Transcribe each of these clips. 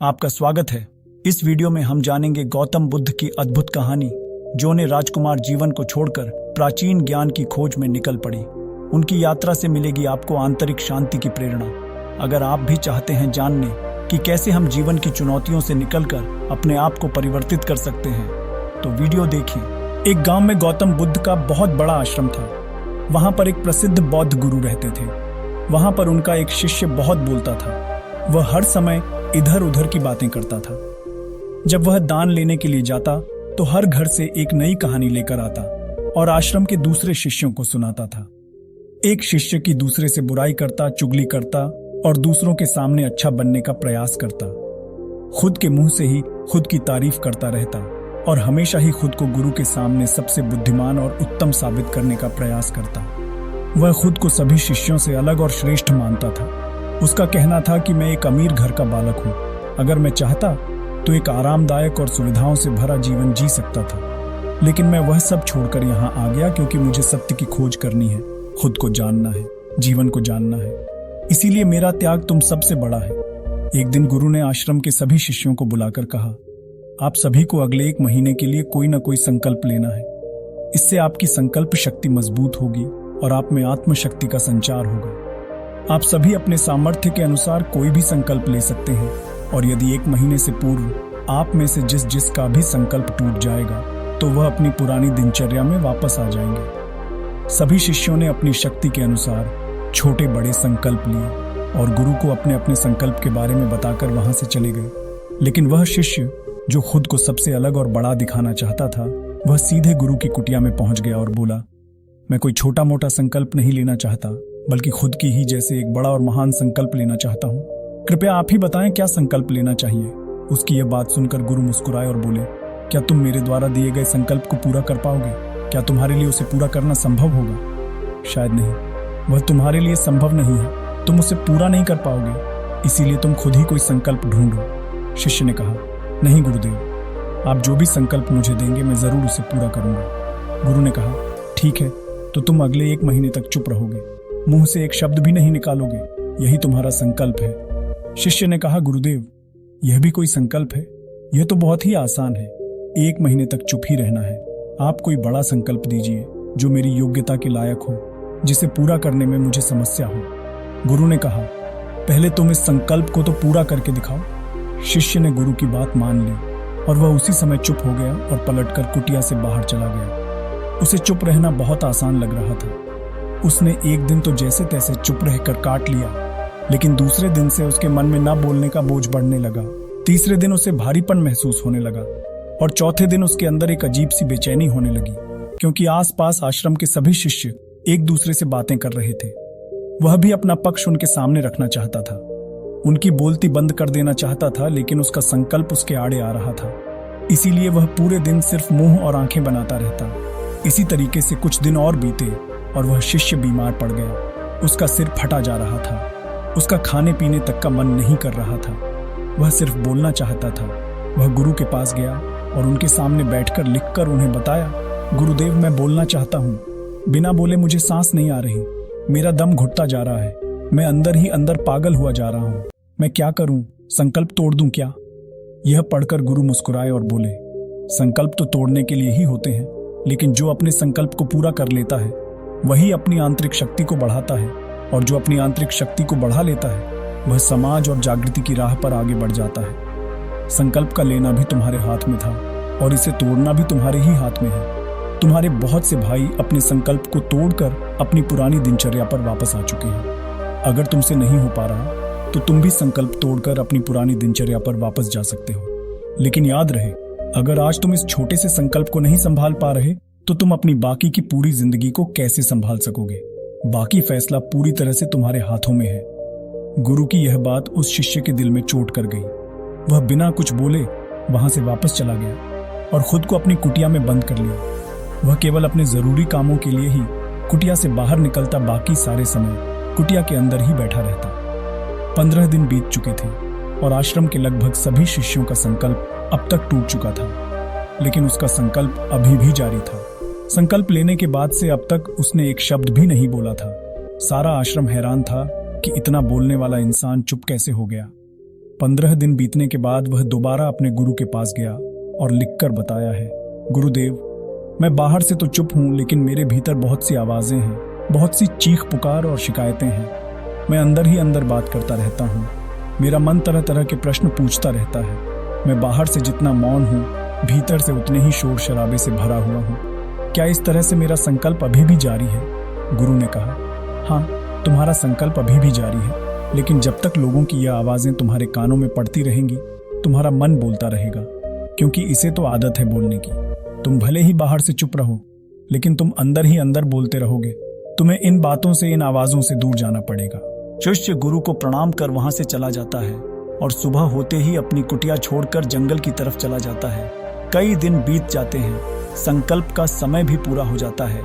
आपका स्वागत है। इस वीडियो में हम जानेंगे गौतम बुद्ध की अद्भुत कहानी, जो ने राजकुमार जीवन को छोड़कर प्राचीन ज्ञान की खोज में निकल पड़ी। उनकी यात्रा से मिलेगी आपको आंतरिक शांति की प्रेरणा। अगर आप भी चाहते हैं जानने कि कैसे हम जीवन की चुनौतियों से निकलकर अपने आप को परिवर्तित कर सकते हैं, तो वीडियो देखिए। एक गांव में गौतम बुद्ध का बहुत बड़ा आश्रम था। वहां पर एक प्रसिद्ध बौद्ध गुरु रहते थे। वहां पर उनका एक शिष्य बहुत बोलता था। वह हर समय इधर उधर की बातें करता था। जब वह दान लेने के लिए जाता तो हर घर से एक नई कहानी लेकर आता और आश्रम के दूसरे शिष्यों को सुनाता था। एक शिष्य की दूसरे से बुराई करता, चुगली करता और दूसरों के सामने अच्छा बनने का प्रयास करता। खुद के मुंह से ही खुद की तारीफ करता रहता और हमेशा ही खुद को गुरु के सामने सबसे बुद्धिमान और उत्तम साबित करने का प्रयास करता। वह खुद को सभी शिष्यों से अलग और श्रेष्ठ मानता था। उसका कहना था कि मैं एक अमीर घर का बालक हूँ। अगर मैं चाहता तो एक आरामदायक और सुविधाओं से भरा जीवन जी सकता था, लेकिन मैं वह सब छोड़कर यहाँ आ गया क्योंकि मुझे सत्य की खोज करनी है, खुद को जानना है, जीवन को जानना है। इसीलिए मेरा त्याग तुम सबसे बड़ा है। एक दिन गुरु ने आश्रम के सभी शिष्यों को बुलाकर कहा, आप सभी को अगले 1 महीने के लिए कोई न कोई संकल्प लेना है। इससे आपकी संकल्प शक्ति मजबूत होगी और आप में आत्मशक्ति का संचार होगा। आप सभी अपने सामर्थ्य के अनुसार कोई भी संकल्प ले सकते हैं, और यदि 1 महीने से पूर्व आप में से जिसका भी संकल्प टूट जाएगा तो वह अपनी पुरानी दिनचर्या में वापस आ जाएंगे। सभी शिष्यों ने अपनी शक्ति के अनुसार छोटे बड़े संकल्प लिए और गुरु को अपने अपने संकल्प के बारे में बताकर वहां से चले गए। लेकिन वह शिष्य जो खुद को सबसे अलग और बड़ा दिखाना चाहता था, वह सीधे गुरु की कुटिया में पहुंच गया और बोला, मैं कोई छोटा मोटा संकल्प नहीं लेना चाहता, बल्कि खुद की ही जैसे एक बड़ा और महान संकल्प लेना चाहता हूँ। कृपया आप ही बताएं क्या संकल्प लेना चाहिए। उसकी यह बात सुनकर गुरु मुस्कुराए और बोले, क्या तुम मेरे द्वारा दिए गए संकल्प को पूरा कर पाओगे? क्या तुम्हारे लिए उसे पूरा करना संभव होगा? शायद नहीं, वह तुम्हारे लिए संभव नहीं है। तुम उसे पूरा नहीं कर पाओगे, इसीलिए तुम खुद ही कोई संकल्प ढूंढो। शिष्य ने कहा, नहीं गुरुदेव, आप जो भी संकल्प मुझे देंगे मैं जरूर उसे पूरा करूंगा। गुरु ने कहा, ठीक है, तो तुम अगले 1 महीने तक चुप रहोगे, मुंह से एक शब्द भी नहीं निकालोगे, यही तुम्हारा संकल्प है। शिष्य ने कहा, गुरुदेव, यह भी कोई संकल्प है? यह तो बहुत ही आसान है। 1 महीने तक चुप ही रहना है। आप कोई बड़ा संकल्प दीजिए जो मेरी योग्यता के लायक हो, जिसे पूरा करने में मुझे समस्या हो। गुरु ने कहा, पहले तुम इस संकल्प को तो पूरा करके दिखाओ। शिष्य ने गुरु की बात मान ली और वह उसी समय चुप हो गया और पलटकर कुटिया से बाहर चला गया। उसे चुप रहना बहुत आसान लग रहा था। उसने एक दिन तो जैसे तैसे चुप रहकर काट लिया, लेकिन दूसरे दिन से उसके मन में न बोलने का बोझ बढ़ने लगा। तीसरे दिन उसे भारीपन महसूस होने लगा और चौथे दिन उसके अंदर एक अजीब सी बेचैनी होने लगी, क्योंकि आसपास आश्रम के सभी शिष्य एक दूसरे से बातें कर रहे थे। वह भी अपना पक्ष उनके सामने रखना चाहता था, उनकी बोलती बंद कर देना चाहता था, लेकिन उसका संकल्प उसके आड़े आ रहा था। इसीलिए वह पूरे दिन सिर्फ मुंह और आंखें बनाता रहता। इसी तरीके से कुछ दिन और बीते और वह शिष्य बीमार पड़ गया। उसका सिर फटा जा रहा था। उसका खाने पीने तक का मन नहीं कर रहा था। वह सिर्फ बोलना चाहता था। वह गुरु के पास गया और उनके सामने बैठकर लिखकर उन्हें बताया, गुरुदेव, मैं बोलना चाहता हूँ, बिना बोले मुझे सांस नहीं आ रही, मेरा दम घुटता जा रहा है, मैं अंदर ही अंदर पागल हुआ जा रहा हूँ, मैं क्या करूँ? संकल्प तोड़ दूं क्या? यह पढ़कर गुरु मुस्कुराए और बोले, संकल्प तो तोड़ने के लिए ही होते हैं, लेकिन जो अपने संकल्प को पूरा कर लेता है वही अपनी आंतरिक शक्ति को बढ़ाता है, और जो अपनी आंतरिक शक्ति को बढ़ा लेता है वह समाज और जागृति की राह पर आगे बढ़ जाता है। संकल्प का लेना भी तुम्हारे हाथ में था और इसे तोड़ना भी तुम्हारे ही हाथ में है। तुम्हारे बहुत से भाई अपने संकल्प को तोड़कर अपनी पुरानी दिनचर्या पर वापस आ चुके हैं। अगर तुमसे नहीं हो पा रहा तो तुम भी संकल्प तोड़कर अपनी पुरानी दिनचर्या पर वापस जा सकते हो। लेकिन याद रहे, अगर आज तुम इस छोटे से संकल्प को नहीं संभाल पा रहे तो तुम अपनी बाकी की पूरी जिंदगी को कैसे संभाल सकोगे? बाकी फैसला पूरी तरह से तुम्हारे हाथों में है। गुरु की यह बात उस शिष्य के दिल में चोट कर गई। वह बिना कुछ बोले वहां से वापस चला गया और खुद को अपनी कुटिया में बंद कर लिया। वह केवल अपने जरूरी कामों के लिए ही कुटिया से बाहर निकलता, बाकी सारे समय कुटिया के अंदर ही बैठा रहता। 15 दिन बीत चुके थे और आश्रम के लगभग सभी शिष्यों का संकल्प अब तक टूट चुका था, लेकिन उसका संकल्प अभी भी जारी था। संकल्प लेने के बाद से अब तक उसने एक शब्द भी नहीं बोला था। सारा आश्रम हैरान था कि इतना बोलने वाला इंसान चुप कैसे हो गया। 15 दिन बीतने के बाद वह दोबारा अपने गुरु के पास गया और लिखकर बताया है, गुरुदेव, मैं बाहर से तो चुप हूं, लेकिन मेरे भीतर बहुत सी आवाजें हैं, बहुत सी चीख पुकार और शिकायतें हैं। मैं अंदर ही अंदर बात करता रहता हूं। मेरा मन तरह तरह के प्रश्न पूछता रहता है। मैं बाहर से जितना मौन हूं, भीतर से उतने ही शोर शराबे से भरा हुआ हूं। क्या इस तरह से मेरा संकल्प अभी भी जारी है? गुरु ने कहा, हाँ, तुम्हारा संकल्प अभी भी जारी है, लेकिन जब तक लोगों की यह आवाजें तुम्हारे कानों में पड़ती रहेंगी, तुम्हारा मन बोलता रहेगा, क्योंकि इसे तो आदत है बोलने की। तुम भले ही बाहर से चुप रहो, लेकिन तुम अंदर ही अंदर बोलते रहोगे। तुम्हें इन बातों से, इन आवाजों से दूर जाना पड़ेगा। शिष्य गुरु को प्रणाम कर वहां से चला जाता है और सुबह होते ही अपनी कुटिया छोड़कर जंगल की तरफ चला जाता है। कई दिन बीत जाते हैं, संकल्प का समय भी पूरा हो जाता है,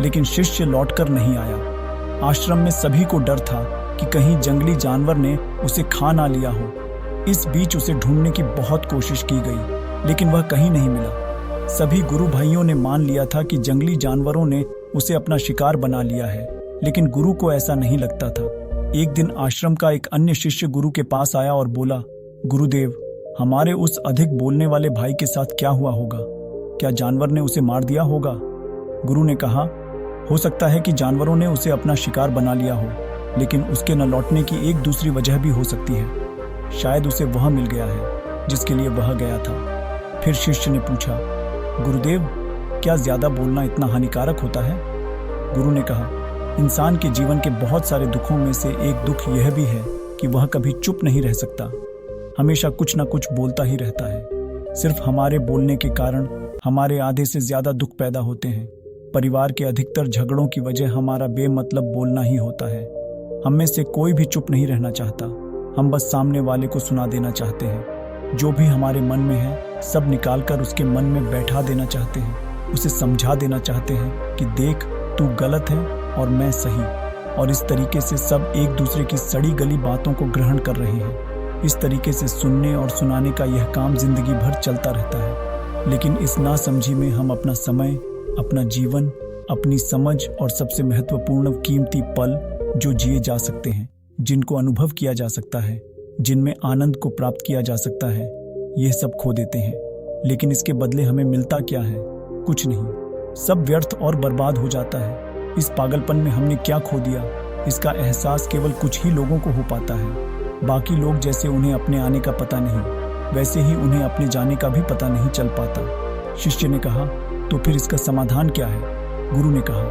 लेकिन शिष्य लौटकर नहीं आया। आश्रम में सभी को डर था कि कहीं जंगली जानवर ने उसे खा ना लिया हो। इस बीच उसे ढूंढने की बहुत कोशिश की गई, लेकिन वह कहीं नहीं मिला। सभी गुरु भाइयों ने मान लिया था कि जंगली जानवरों ने उसे अपना शिकार बना लिया है, लेकिन गुरु को ऐसा नहीं लगता था। एक दिन आश्रम का एक अन्य शिष्य गुरु के पास आया और बोला, गुरुदेव, हमारे उस अधिक बोलने वाले भाई के साथ क्या हुआ होगा? क्या जानवर ने उसे मार दिया होगा? गुरु ने कहा, हो सकता है कि जानवरों ने उसे अपना शिकार बना लिया हो, लेकिन उसके न लौटने की एक दूसरी वजह भी हो सकती है। शायद उसे वह मिल गया है जिसके लिए वह गया था। फिर शिष्य ने पूछा, गुरुदेव, क्या ज्यादा बोलना इतना हानिकारक होता है? गुरु ने कहा, इंसान के जीवन के बहुत सारे दुखों में से एक दुख यह भी है कि वह कभी चुप नहीं रह सकता, हमेशा कुछ न कुछ बोलता ही रहता है। सिर्फ हमारे बोलने के कारण हमारे आधे से ज्यादा दुख पैदा होते हैं। परिवार के अधिकतर झगड़ों की वजह हमारा बेमतलब बोलना ही होता है। हम में से कोई भी चुप नहीं रहना चाहता, हम बस सामने वाले को सुना देना चाहते हैं। जो भी हमारे मन में है, सब निकालकर उसके मन में बैठा देना चाहते हैं। उसे समझा देना चाहते हैं कि देख, तू गलत है और मैं सही। और इस तरीके से सब एक दूसरे की सड़ी गली बातों को ग्रहण कर रहे हैं। इस तरीके से सुनने और सुनाने का यह काम जिंदगी भर चलता रहता है। लेकिन इस नासमझी में हम अपना समय, अपना जीवन, अपनी समझ और सबसे महत्वपूर्ण कीमती पल जो जिए जा सकते हैं, जिनको अनुभव किया जा सकता है, जिनमें आनंद को प्राप्त किया जा सकता है, यह सब खो देते हैं। लेकिन इसके बदले हमें मिलता क्या है? कुछ नहीं। सब व्यर्थ और बर्बाद हो जाता है। इस पागलपन में हमने क्या खो दिया, इसका एहसास केवल कुछ ही लोगों को हो पाता है। बाकी लोग जैसे उन्हें अपने आने का पता नहीं, वैसे ही उन्हें अपने जाने का भी पता नहीं चल पाता। शिष्य ने कहा, तो फिर इसका समाधान क्या है? गुरु ने कहा,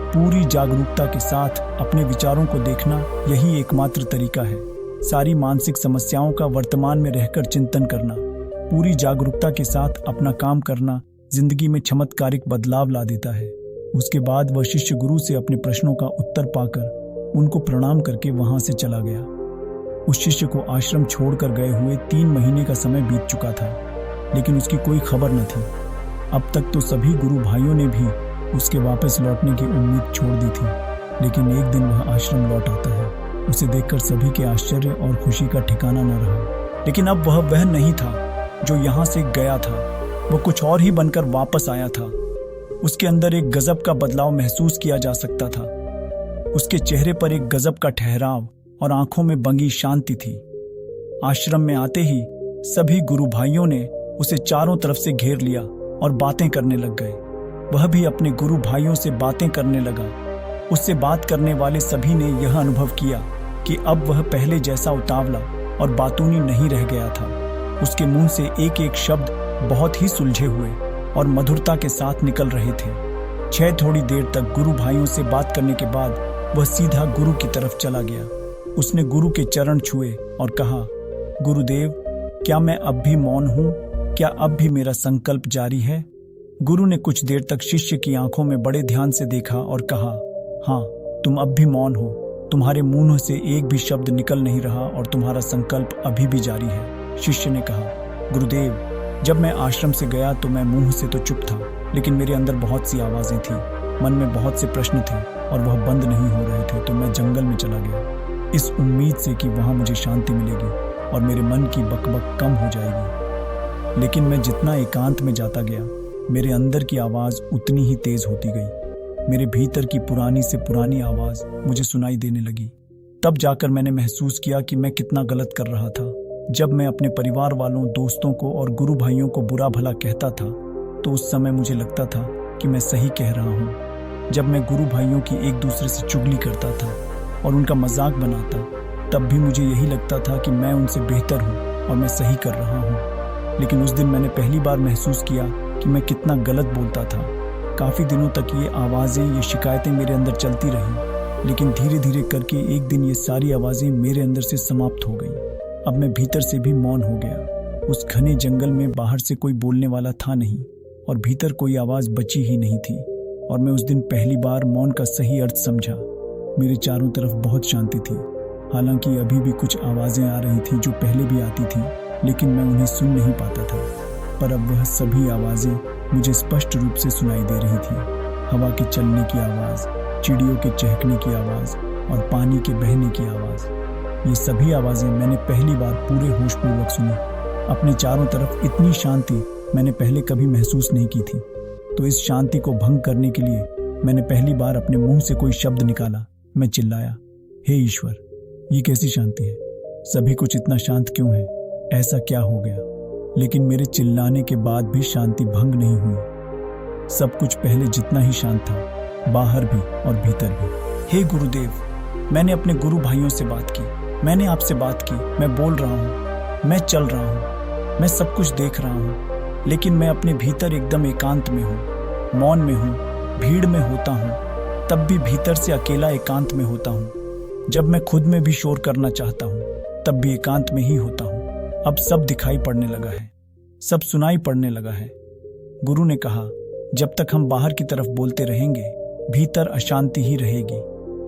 पूरी जागरूकता के साथ अपने विचारों को देखना, यही एकमात्र तरीका है। सारी मानसिक समस्याओं का वर्तमान में रहकर चिंतन करना, पूरी जागरूकता के साथ अपना काम करना जिंदगी में चमत्कारिक बदलाव ला देता है। उसके बाद वह शिष्य गुरु से अपने प्रश्नों का उत्तर पाकर उनको प्रणाम करके वहां से चला गया। उस शिष्य को आश्रम छोड़कर गए हुए 3 महीने का समय बीत चुका था, लेकिन उसकी कोई खबर न थी। अब तक तो सभी गुरु भाइयों ने भी उसके वापस लौटने की उम्मीद छोड़ दी थी, लेकिन एक दिन वह आश्रम लौट आता है। उसे देखकर सभी के आश्चर्य और खुशी का ठिकाना न रहा। लेकिन अब वह नहीं था जो यहाँ से गया था, वह कुछ और ही बनकर वापस आया था। उसके अंदर एक गजब का बदलाव महसूस किया जा सकता था। उसके चेहरे पर एक गजब का ठहराव और आंखों में बंगी शांति थी। आश्रम में आते ही सभी गुरु भाइयों ने उसे चारों तरफ से घेर लिया और बातें करने लग गए। वह भी अपने गुरु भाइयों से बातें करने लगा। उससे बात करने वाले सभी ने यह अनुभव किया कि अब वह पहले जैसा उतावला और बातूनी नहीं रह गया था। उसके मुंह से एक एक शब्द बहुत ही सुलझे हुए और मधुरता के साथ निकल रहे थे। थोड़ी देर तक गुरु भाइयों से बात करने के बाद वह सीधा गुरु की तरफ चला गया। उसने गुरु के चरण छुए और कहा, गुरुदेव, क्या मैं अब भी मौन हूं? क्या अब भी मेरा संकल्प जारी है? गुरु ने कुछ देर तक शिष्य की आंखों में बड़े ध्यान से देखा और कहा, हाँ, तुम अब भी मौन हो। तुम्हारे मुंह से एक भी शब्द निकल नहीं रहा और तुम्हारा संकल्प अभी भी जारी है। शिष्य ने कहा, गुरुदेव, जब मैं आश्रम से गया तो मैं मुंह से तो चुप था, लेकिन मेरे अंदर बहुत सी आवाजें थी, मन में बहुत से प्रश्न थे और वह बंद नहीं हो रहे थे। तो मैं जंगल में चला गया, इस उम्मीद से कि वहां मुझे शांति मिलेगी और मेरे मन की बकबक कम हो जाएगी। लेकिन मैं जितना एकांत में जाता गया, मेरे अंदर की आवाज उतनी ही तेज होती गई। मेरे भीतर की पुरानी से पुरानी आवाज मुझे सुनाई देने लगी। तब जाकर मैंने महसूस किया कि मैं कितना गलत कर रहा था। जब मैं अपने परिवार वालों, दोस्तों को और गुरु भाइयों को बुरा भला कहता था तो उस समय मुझे लगता था कि मैं सही कह रहा हूँ। जब मैं गुरु भाइयों की एक दूसरे से चुगली करता था और उनका मजाक बनाता, तब भी मुझे यही लगता था कि मैं उनसे बेहतर हूँ और मैं सही कर रहा हूँ। लेकिन उस दिन मैंने पहली बार महसूस किया कि मैं कितना गलत बोलता था। काफ़ी दिनों तक ये आवाज़ें, ये शिकायतें मेरे अंदर चलती रहीं, लेकिन धीरे धीरे करके एक दिन ये सारी आवाज़ें मेरे अंदर से समाप्त हो गईं। अब मैं भीतर से भी मौन हो गया। उस घने जंगल में बाहर से कोई बोलने वाला था नहीं और भीतर कोई आवाज़ बची ही नहीं थी। और मैं उस दिन पहली बार मौन का सही अर्थ समझा। मेरे चारों तरफ बहुत शांति थी। हालांकि अभी भी कुछ आवाज़ें आ रही थी जो पहले भी आती थी, लेकिन मैं उन्हें सुन नहीं पाता था। पर अब वह सभी आवाज़ें मुझे स्पष्ट रूप से सुनाई दे रही थी। हवा के चलने की आवाज़, चिड़ियों के चहकने की आवाज़ और पानी के बहने की आवाज़। ये सभी आवाज़ें मैंने पहली बार पूरे होशपूर्वक सुनी। अपने चारों तरफ इतनी शांति मैंने पहले कभी महसूस नहीं की थी। तो इस शांति को भंग करने के लिए मैंने पहली बार अपने मुंह से कोई शब्द निकाला। मैं चिल्लाया, हे ईश्वर, ये कैसी शांति है? सभी कुछ इतना शांत क्यों है? ऐसा क्या हो गया? लेकिन मेरे चिल्लाने के बाद भी शांति भंग नहीं हुई। सब कुछ पहले जितना ही शांत था, बाहर भी और भीतर भी। हे गुरुदेव, मैंने अपने गुरु भाइयों से बात की, मैंने आपसे बात की, मैं बोल रहा हूँ, मैं चल रहा हूँ, मैं सब कुछ देख रहा हूँ, लेकिन मैं अपने भीतर एकदम एकांत में हूँ, मौन में हूँ, भीड़ में होता हूँ, तब भी भीतर से अकेला एकांत में होता हूँ। जब मैं खुद में भी शोर करना चाहता हूँ, तब भी एकांत में ही होता हूँ। अब सब दिखाई पड़ने लगा है, सब सुनाई पड़ने लगा है। गुरु ने कहा, जब तक हम बाहर की तरफ बोलते रहेंगे, भीतर अशांति ही रहेगी।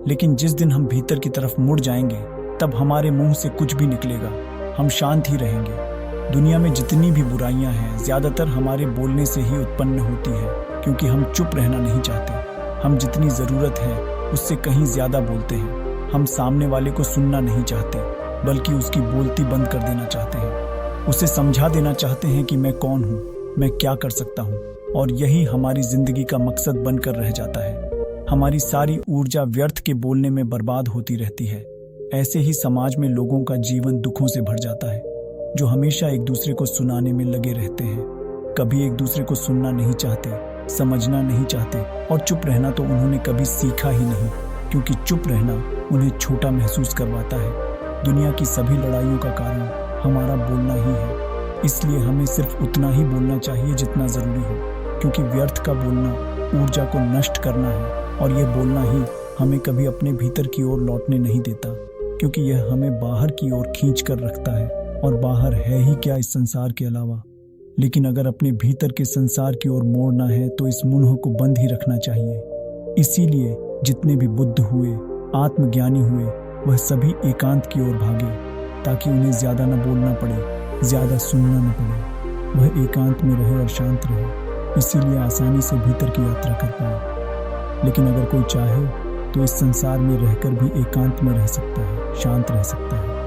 लेकिन जिस दिन हम भीतर की तरफ मुड़ जाएंगे, तब हमारे मुंह से कुछ भी निकलेगा, हम शांत ही रहेंगे। दुनिया में जितनी भी बुराइयां हैं, ज्यादातर हमारे बोलने से ही उत्पन्न होती है, क्योंकि हम चुप रहना नहीं चाहते। हम जितनी जरूरत है उससे कहीं ज्यादा बोलते हैं। हम सामने वाले को सुनना नहीं चाहते, बल्कि उसकी बोलती बंद कर देना चाहते हैं। उसे समझा देना चाहते हैं कि मैं कौन हूँ, मैं क्या कर सकता हूँ, और यही हमारी जिंदगी का मकसद बनकर रह जाता है। हमारी सारी ऊर्जा व्यर्थ के बोलने में बर्बाद होती रहती है। ऐसे ही समाज में लोगों का जीवन दुखों से भर जाता है, जो हमेशा एक दूसरे को सुनाने में लगे रहते हैं। कभी एक दूसरे को सुनना नहीं चाहते, समझना नहीं चाहते, और चुप रहना तो उन्होंने कभी सीखा ही नहीं, क्योंकि चुप रहना उन्हें छोटा महसूस करवाता है। दुनिया की सभी लड़ाइयों का कारण हमारा बोलना ही है। इसलिए हमें सिर्फ उतना ही बोलना चाहिए जितना जरूरी हो, क्योंकि व्यर्थ का बोलना ऊर्जा को नष्ट करना है, और यह बोलना ही हमें कभी अपने भीतर की ओर लौटने नहीं देता, क्योंकि यह हमें बाहर की ओर खींच कर रखता है। और बाहर है ही क्या इस संसार के अलावा। लेकिन अगर अपने भीतर के संसार की ओर मोड़ना है तो इस मुंह को बंद ही रखना चाहिए। इसीलिए जितने भी बुद्ध हुए, आत्मज्ञानी हुए, वह सभी एकांत की ओर भागे, ताकि उन्हें ज्यादा न बोलना पड़े, ज्यादा सुनना न पड़े। वह एकांत में रहे और शांत रहे, इसीलिए आसानी से भीतर की यात्रा कर पाए। लेकिन अगर कोई चाहे तो इस संसार में रहकर भी एकांत में रह सकता है, शांत रह सकता है।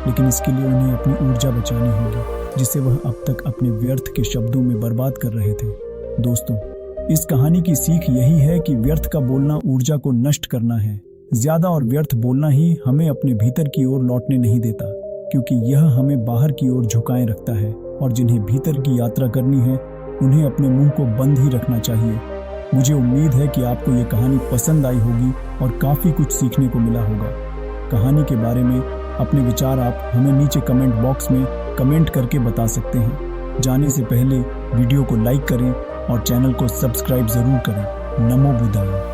लेकिन इसके लिए उन्हें अपनी ऊर्जा बचानी होगी, जिसे वह अब तक अपने व्यर्थ के शब्दों में बर्बाद कर रहे थे। दोस्तों, इस कहानी की सीख यही है कि व्यर्थ का बोलना ऊर्जा को नष्ट करना है। ज्यादा और व्यर्थ बोलना ही हमें अपने भीतर की ओर लौटने नहीं देता, क्योंकि यह हमें बाहर की ओर झुकाए रखता है। और जिन्हें भीतर की यात्रा करनी है, उन्हें अपने मुंह को बंद ही रखना चाहिए। मुझे उम्मीद है कि आपको ये कहानी पसंद आई होगी और काफी कुछ सीखने को मिला होगा। कहानी के बारे में अपने विचार आप हमें नीचे कमेंट बॉक्स में कमेंट करके बता सकते हैं। जाने से पहले वीडियो को लाइक करें और चैनल को सब्सक्राइब जरूर करें। नमो बुद्धाय।